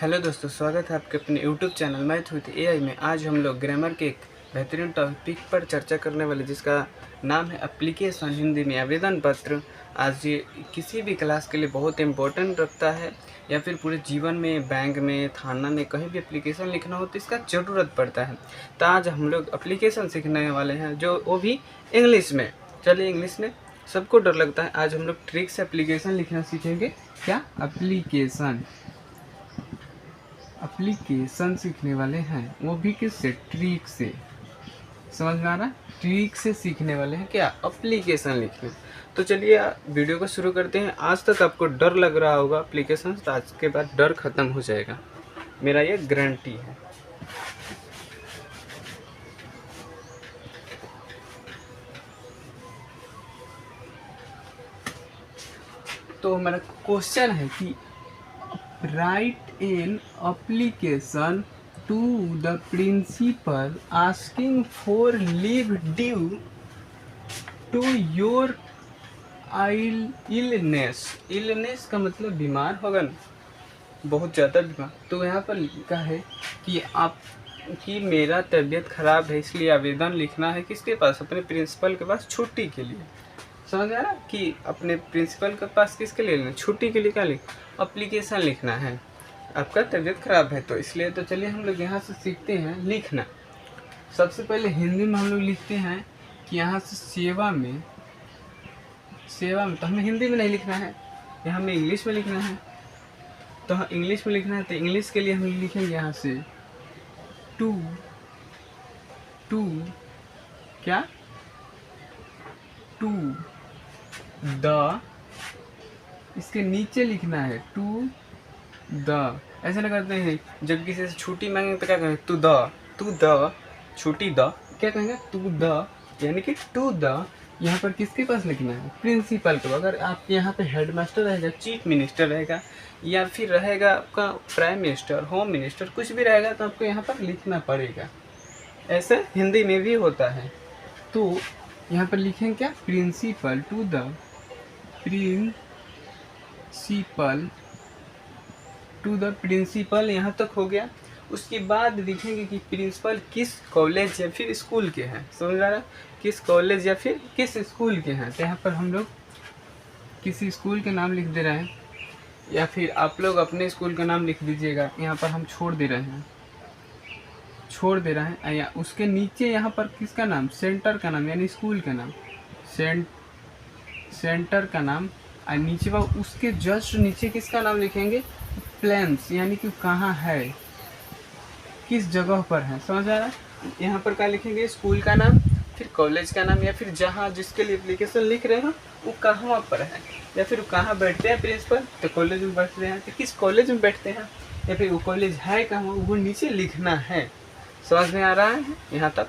Hello दोस्तों, स्वागत है आपके अपने YouTube channel math with AI में। आज हम लोग ग्रामर के एक बेहतरीन टॉपिक पर चर्चा करने वाले, जिसका नाम है एप्लीकेशन, हिंदी में आवेदन पत्र। आज ये किसी भी क्लास के लिए बहुत इम्पोर्टेंट रखता है, या फिर पूरे जीवन में, बैंक में, थाना में, कहीं भी एप्लीकेशन लिखना हो तो इसका ज़रूरत पड़ता है। तो आज हम लोग एप्लीकेशन सीखने वाले हैं, जो वो भी इंग्लिश में। चलिए, इंग्लिश में सबको डर लगता है। आज हम लोग ट्रिक से एप्लीकेशन लिखना सीखेंगे। क्या? एप्लीकेशन सीखने वाले हैं, वो भी किससे? ट्रिक से। समझ में आ रहा है? ट्रिक से सीखने वाले हैं क्या? एप्लीकेशन लिखने। तो चलिए वीडियो को शुरू करते हैं। आज तक आपको डर लग रहा होगा एप्लीकेशन, तो आज के बाद डर खत्म हो जाएगा, मेरा ये गारंटी है। तो हमारा क्वेश्चन है कि right an application to the principal asking for leave due to your illness। illness का मतलब बीमार होगा ना, बहुत ज़्यादा बीमार। तो यहाँ पर लिखा है कि मेरा तबीयत ख़राब है, इसलिए आवेदन लिखना है किसके पास? अपने प्रिंसिपल के पास छुट्टी के लिए। समझ आ रहा कि अपने प्रिंसिपल के पास किसके लिए लेना? छुट्टी के लिए। क्या एप्लीकेशन लिखना है, आपका तबीयत खराब है तो इसलिए। तो चलिए हम लोग यहाँ से सीखते हैं लिखना। सबसे पहले हिंदी में हम लोग लिखते हैं कि यहाँ से सेवा में तो हमें हिंदी में नहीं लिखना है, यहाँ हमें इंग्लिश में लिखना है। तो इंग्लिश में लिखना है, तो इंग्लिश के लिए हम लिखेंगे यहाँ से टू क्या? टू द, इसके नीचे लिखना है टू द। ऐसे ना करते हैं, जब किसी से छुट्टी मांगेंगे तो क्या कहेंगे? टू द छुट्टी द, क्या कहेंगे? टू द, यानी कि टू द। यहाँ पर किसके पास लिखना है? प्रिंसिपल को। अगर आप यहाँ पे हेडमास्टर रहेगा, चीफ मिनिस्टर रहेगा, या फिर रहेगा आपका प्राइम मिनिस्टर, होम मिनिस्टर, कुछ भी रहेगा तो आपको यहाँ पर लिखना पड़ेगा। ऐसे हिंदी में भी होता है। तो यहाँ पर लिखेंगे क्या? प्रिंसिपल, टू द प्रिंसिपल, यहाँ तक हो गया। उसके बाद लिखेंगे कि प्रिंसिपल किस कॉलेज या फिर स्कूल के हैं। समझ आ रहा है? किस कॉलेज या फिर किस स्कूल के हैं। तो यहाँ पर हम लोग किसी स्कूल के नाम लिख दे रहे हैं, या फिर आप लोग अपने स्कूल का नाम लिख दीजिएगा। यहाँ पर हम छोड़ दे रहे हैं, या उसके नीचे यहाँ पर किसका नाम? सेंटर का नाम, यानी स्कूल का नाम, सेंटर का नाम। और नीचे उसके जस्ट नीचे किसका नाम लिखेंगे? प्लेन्स, यानी कि कहाँ है, किस जगह पर है। समझ आ रहा है? यहाँ पर क्या लिखेंगे? स्कूल का नाम, फिर कॉलेज का नाम, या फिर जहाँ जिसके लिए एप्लीकेशन लिख रहे हैं वो कहाँ पर है, या फिर कहाँ बैठते हैं प्रिंसिपल, तो कॉलेज में बैठते हैं, तो किस कॉलेज में बैठते हैं, या फिर वो कॉलेज है कहाँ, वो नीचे लिखना है। समझ में आ रहा है यहाँ तक?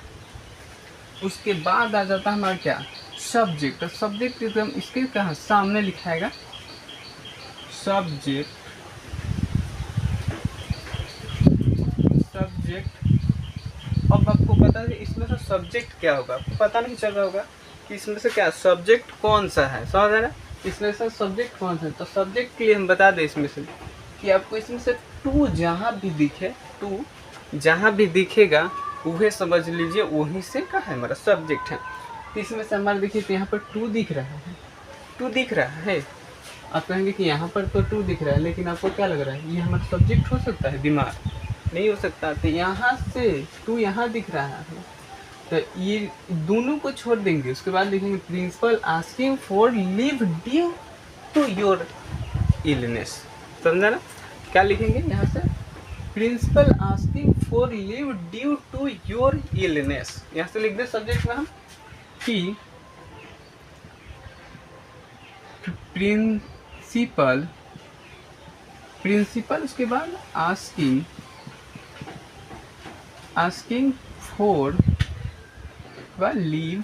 उसके बाद आ जाता है हमारा क्या? सब्जेक्ट। तो सब्जेक्ट एकदम इसके कहाँ सामने लिखाएगा? सब्जेक्ट। अब आपको पता है इसमें से सब्जेक्ट क्या होगा, आपको पता नहीं चल रहा होगा कि इसमें से क्या सब्जेक्ट कौन सा है। समझ आ रहा है? इसमें से सब्जेक्ट कौन सा है। तो सब्जेक्ट के लिए हम बता दें इसमें से कि आपको इसमें से टू जहाँ भी दिखेगा वह समझ लीजिए वहीं से का है हमारा सब्जेक्ट है। तो इसमें से हमारा देखिए, तो यहाँ पर टू दिख रहा है। आप कहेंगे कि यहाँ पर तो टू दिख रहा है, लेकिन आपको क्या लग रहा है ये हमारा सब्जेक्ट हो सकता है? दिमाग नहीं हो सकता। तो यहाँ से टू यहाँ दिख रहा है, तो ये दोनों को छोड़ देंगे। उसके बाद लिखेंगे principal asking for leave due to your illness. समझा ना? क्या लिखेंगे यहाँ से? Principal asking for leave due to your illness. यहाँ से लिख दे सब्जेक्ट में हम कि प्रिंसिपल, उसके बाद आस्किंग फॉर लीव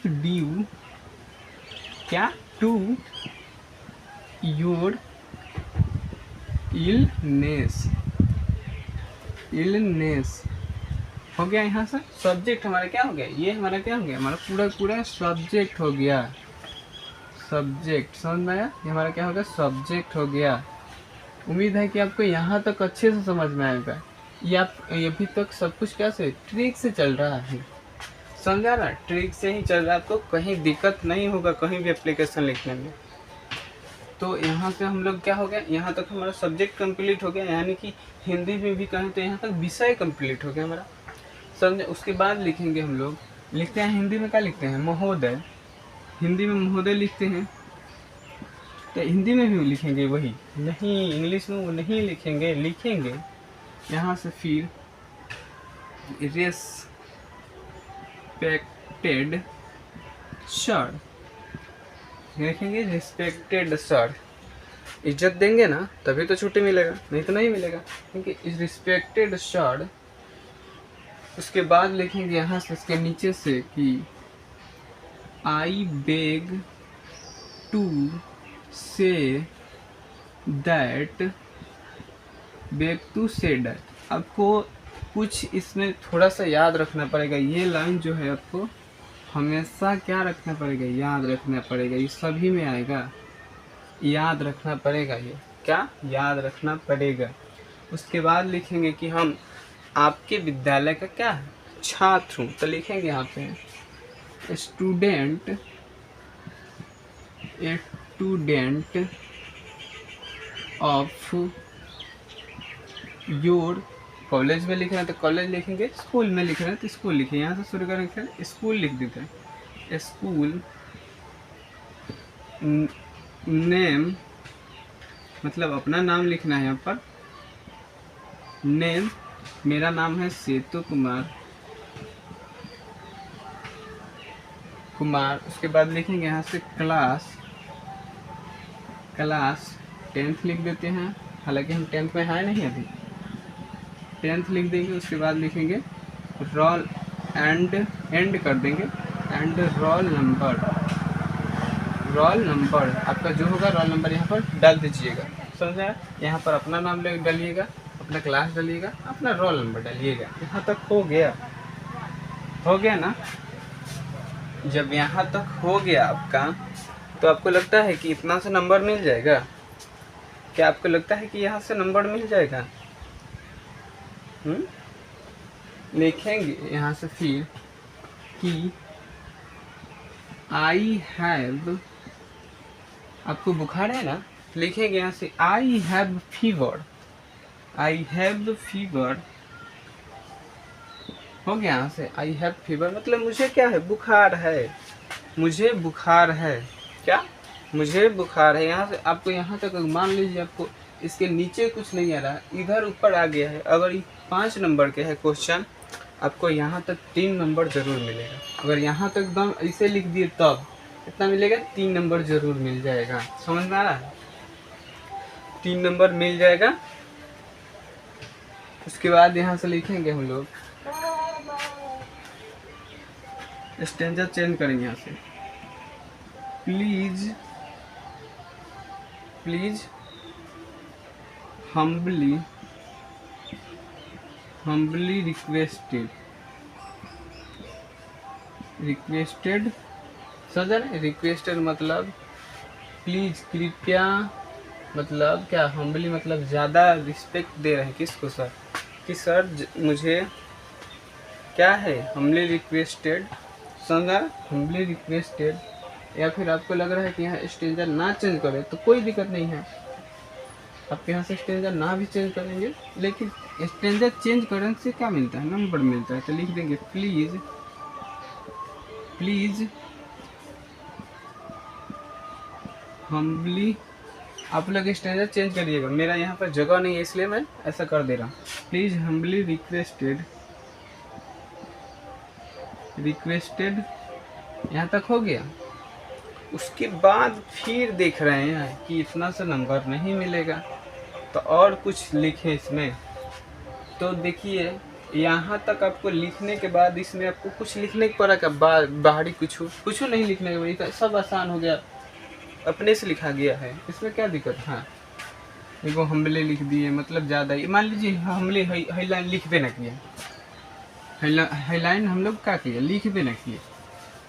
ड्यू क्या? टू योर इलनेस हो गया। यहाँ से सब्जेक्ट हमारा क्या हो गया? ये हमारा क्या हो गया? हमारा पूरा सब्जेक्ट हो गया। सब्जेक्ट समझ में आया? ये हमारा क्या हो गया? सब्जेक्ट हो गया। उम्मीद है कि आपको यहाँ तक अच्छे से समझ में आएगा। ये आप अभी तक सब कुछ कैसे ट्रिक से चल रहा है, समझा ना, ट्रिक से ही चल रहा है, आपको कहीं दिक्कत नहीं होगा कहीं भी एप्लीकेशन लिखने में। तो यहाँ से हम लोग क्या हो गया, यहाँ तक हमारा सब्जेक्ट कंप्लीट हो गया, यानी कि हिंदी में भी कहें तो यहाँ तक विषय कंप्लीट हो गया हमारा, समझे। उसके बाद लिखेंगे हम लोग, लिखते हैं हिंदी में क्या लिखते हैं, महोदय, हिंदी में महोदय लिखते हैं। तो हिंदी में भी लिखेंगे वही, नहीं इंग्लिश में वो नहीं लिखेंगे, लिखेंगे यहाँ से फिर रिस्पेक्टेड सर, लिखेंगे रिस्पेक्टेड सर। इज्जत देंगे ना तभी तो छुट्टी मिलेगा, नहीं तो नहीं मिलेगा, क्योंकि रिस्पेक्टेड सर। उसके बाद लिखेंगे यहाँ से इसके नीचे से कि I beg to say that, beg to say that. आपको कुछ इसमें थोड़ा सा याद रखना पड़ेगा, ये लाइन जो है आपको हमेशा क्या रखना पड़ेगा, याद रखना पड़ेगा, ये सभी में आएगा, याद रखना पड़ेगा, ये क्या याद रखना पड़ेगा। उसके बाद लिखेंगे कि हम आपके विद्यालय का क्या है, छात्र हूँ, तो लिखेंगे यहाँ पे student, a student of your, college में लिख रहे हैं तो कॉलेज लिखेंगे, स्कूल में लिख रहे हैं तो स्कूल लिखेंगे, यहाँ से शुरू करेंगे स्कूल लिख देते हैं, स्कूल नेम, मतलब अपना नाम लिखना है यहाँ पर, नेम, मेरा नाम है सेतु कुमार। उसके बाद लिखेंगे यहाँ से क्लास 10th लिख देते हैं, हालांकि हम 10th में हैं नहीं अभी, 10th लिख देंगे। उसके बाद लिखेंगे रोल एंड कर देंगे, एंड रोल नंबर आपका जो होगा रोल नंबर यहाँ पर डाल दीजिएगा, समझा। यहाँ पर अपना नाम डालिएगा, अपना क्लास डालिएगा, अपना रोल नंबर डालिएगा। यहाँ तक हो गया ना। जब यहाँ तक हो गया आपका, तो आपको लगता है कि इतना से नंबर मिल जाएगा, क्या आपको लगता है कि यहाँ से नंबर मिल जाएगा? लिखेंगे यहाँ से फिर कि आई हैव, आपको बुखार है ना, लिखेंगे यहाँ से आई हैव फीवर, हो गया यहाँ से आई हैव फीवर, मतलब मुझे क्या है, बुखार है, मुझे बुखार है, क्या मुझे बुखार है। यहाँ से आपको यहाँ तक मान लीजिए आपको इसके नीचे कुछ नहीं आ रहा है, इधर ऊपर आ गया है, अगर ये 5 नंबर के है क्वेश्चन, आपको यहाँ तक 3 नंबर जरूर मिलेगा। अगर यहाँ तक एकदम ऐसे लिख दिए तब कितना मिलेगा, 3 नंबर जरूर मिल जाएगा, समझ में आ रहा है, 3 नंबर मिल जाएगा। उसके बाद यहाँ से लिखेंगे हम लोग, स्टेंजर चेंज करेंगे यहाँ से, प्लीज humbly requested, समझा ना, रिक्वेस्टेड मतलब प्लीज, कृपया, मतलब क्या, हम्बली मतलब ज़्यादा रिस्पेक्ट दे रहे हैं किसको, सर, कि सर मुझे क्या है, हम्बली रिक्वेस्टेड, समझा, हम्बली रिक्वेस्टेड। या फिर आपको लग रहा है कि यहाँ स्टेंजर ना चेंज करें तो कोई दिक्कत नहीं है, आप यहाँ से स्टेंजर ना भी चेंज करेंगे, लेकिन स्टेंजर चेंज करने से क्या मिलता है, नंबर मिलता है। तो लिख देंगे प्लीज हम्बली, आप लोग स्टेंजर चेंज करिएगा, मेरा यहाँ पर जगह नहीं है इसलिए मैं ऐसा कर दे रहा हूँ। प्लीज हम्बली रिक्वेस्टेड, यहाँ तक हो गया। उसके बाद फिर देख रहे हैं कि इतना सा नंबर नहीं मिलेगा, तो और कुछ लिखें इसमें। तो देखिए यहाँ तक आपको लिखने के बाद इसमें आपको कुछ लिखने के पड़ा, बाहरी कुछ नहीं लिखने के बाद सब आसान हो गया, अपने से लिखा गया है, इसमें क्या दिक्कत। हाँ देखो हमले लिख दिए, मतलब ज़्यादा ही, मान लीजिए हमले हाईलाइन लिख देना किया, हाईलाइन हम लोग क्या किया, लिख देना किए,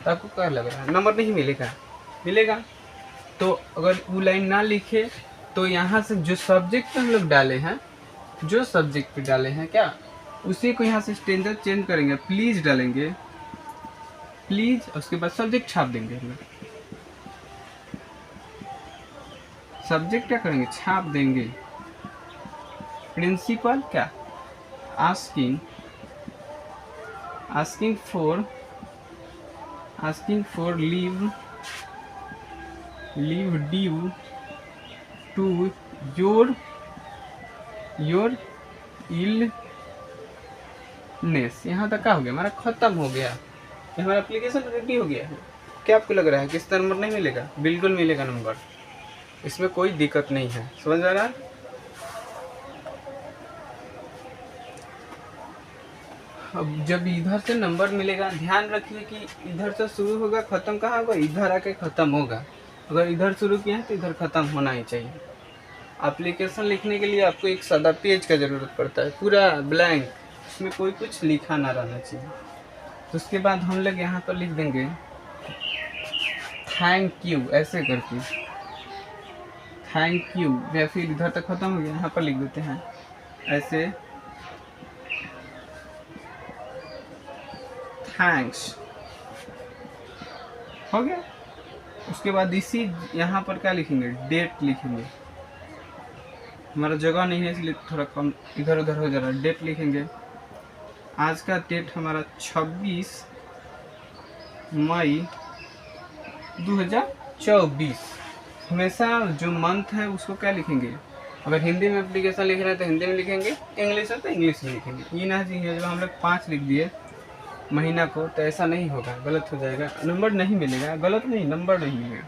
तो आपको क्या लग रहा है, नंबर नहीं मिलेगा? तो अगर वो लाइन ना लिखे तो यहाँ से जो सब्जेक्ट हम लोग डाले हैं, जो सब्जेक्ट पे डाले हैं क्या, उसी को यहाँ से स्ट्रेंजर चेंज करेंगे, प्लीज डालेंगे, प्लीज, उसके बाद सब्जेक्ट छाप देंगे हम लोग। सब्जेक्ट क्या करेंगे, छाप देंगे। प्रिंसिपल क्या, asking for leave due to your illness. यहाँ तक क्या हो गया, हमारा खत्म हो गया, हमारा एप्लीकेशन रेडी हो गया है। क्या आपको लग रहा है किस तरह नंबर नहीं मिलेगा? बिल्कुल मिलेगा नंबर, इसमें कोई दिक्कत नहीं है। समझ आ रहा है? अब जब इधर से नंबर मिलेगा, ध्यान रखिए कि इधर से शुरू होगा, खत्म कहाँ होगा, इधर आके खत्म होगा। अगर इधर शुरू किया है तो इधर खत्म होना ही चाहिए। एप्लीकेशन लिखने के लिए आपको एक सादा पेज का ज़रूरत पड़ता है, पूरा ब्लैंक, उसमें कोई कुछ लिखा ना रहना चाहिए। तो उसके बाद हम लोग यहाँ पर लिख देंगे थैंक यू, ऐसे करके थैंक यू, या फिर इधर तक खत्म हो गया, यहाँ पर लिख देते हैं ऐसे थैंक्स, हो गया। उसके बाद इसी यहाँ पर क्या लिखेंगे, डेट लिखेंगे। हमारा जगह नहीं है इसलिए थोड़ा कम इधर उधर हो जा रहा है। डेट लिखेंगे, आज का डेट हमारा 26 मई 2024। हमेशा जो मंथ है उसको क्या लिखेंगे, अगर हिंदी में एप्लीकेशन लिख रहे हैं तो हिंदी में लिखेंगे, इंग्लिश है तो इंग्लिश में लिखेंगे। ये ना चाहिए जब हम लोग 5 लिख दिए महीना को, तो ऐसा नहीं होगा, गलत हो जाएगा, नंबर नहीं मिलेगा, गलत नहीं, नंबर नहीं मिलेगा।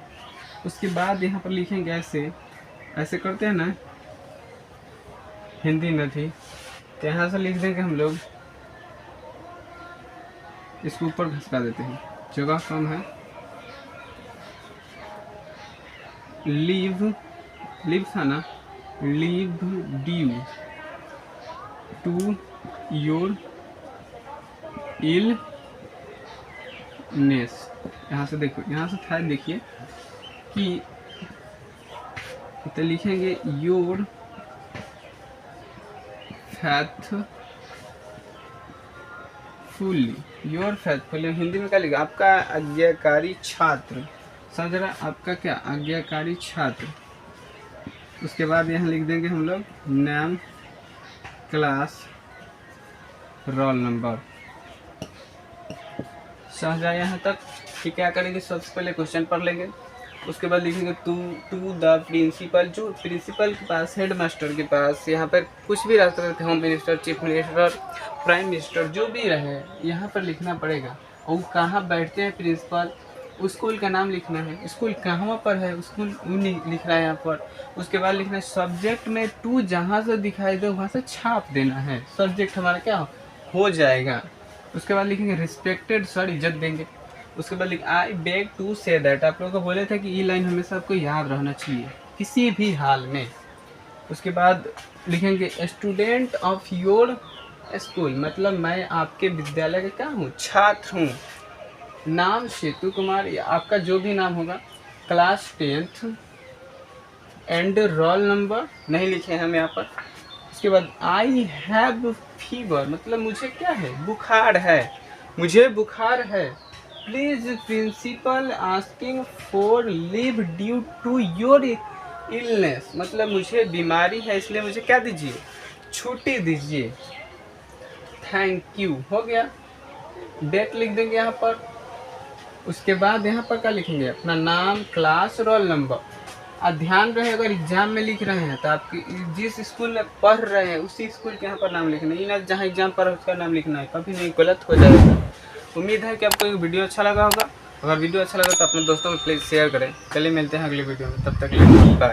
उसके बाद यहाँ पर लिखेंगे ऐसे, ऐसे करते हैं ना, हिंदी में थी तो यहाँ से लिख देंगे हम लोग, इसको ऊपर घसका देते हैं, जगह कम है। लीव था ना, leave due to your illness. यहाँ से देखो, यहाँ से था, देखिए कि तो लिखेंगे योर फैथफुली, हिंदी में क्या लिखा, आपका आज्ञाकारी छात्र। समझ रहा, आपका क्या, आज्ञाकारी छात्र। उसके बाद यहाँ लिख देंगे हम लोग नाम, क्लास, रोल नंबर। समझ आया यहाँ तक? फिर क्या करेंगे, सबसे पहले क्वेश्चन पढ़ लेंगे, उसके बाद लिखेंगे टू द प्रिंसिपल, जो प्रिंसिपल के पास, हेड मास्टर के पास, यहाँ पर कुछ भी रह सकते, home minister, chief minister, prime minister, जो भी रहे यहाँ पर लिखना पड़ेगा। और कहाँ बैठते हैं प्रिंसिपल, स्कूल का नाम लिखना है, स्कूल कहाँ पर है, स्कूल लिख रहा है यहाँ पर। उसके बाद लिखना है सब्जेक्ट में टू जहाँ से दिखाई दे वहाँ से छाप देना है, सब्जेक्ट हमारा क्या हो जाएगा। उसके बाद लिखेंगे रिस्पेक्टेड सर, इज्जत देंगे। उसके बाद लिख I beg to say that, आप लोगों को बोले थे कि ये लाइन हमेशा आपको याद रहना चाहिए किसी भी हाल में। उसके बाद लिखेंगे स्टूडेंट ऑफ योर स्कूल, मतलब मैं आपके विद्यालय का क्या हूँ, छात्र हूँ। नाम सेतु कुमार, या आपका जो भी नाम होगा। Class 10th and roll number नहीं लिखे हम यहाँ पर। उसके बाद आई हैव फीवर, मतलब मुझे क्या है, बुखार है, मुझे बुखार है। Please principal asking for leave due to your illness, मतलब मुझे बीमारी है इसलिए मुझे क्या दीजिए, छुट्टी दीजिए। थैंक यू, हो गया। डेट लिख देंगे यहाँ पर। उसके बाद यहाँ पर क्या लिखेंगे, अपना नाम, क्लास, रोल नंबर। और ध्यान रहे अगर एग्जाम में लिख रहे हैं तो आपकी जिस स्कूल में पढ़ रहे हैं उसी स्कूल के यहाँ पर नाम लिखना है, ना जहाँ एग्जाम पर उसका नाम लिखना है, कभी नहीं गलत हो जाएगा। उम्मीद है कि आपको ये वीडियो अच्छा लगा होगा। अगर वीडियो अच्छा लगा तो अपने दोस्तों में प्लीज़ शेयर करें। चलिए मिलते हैं अगली वीडियो में, तब तक के लिए बाय।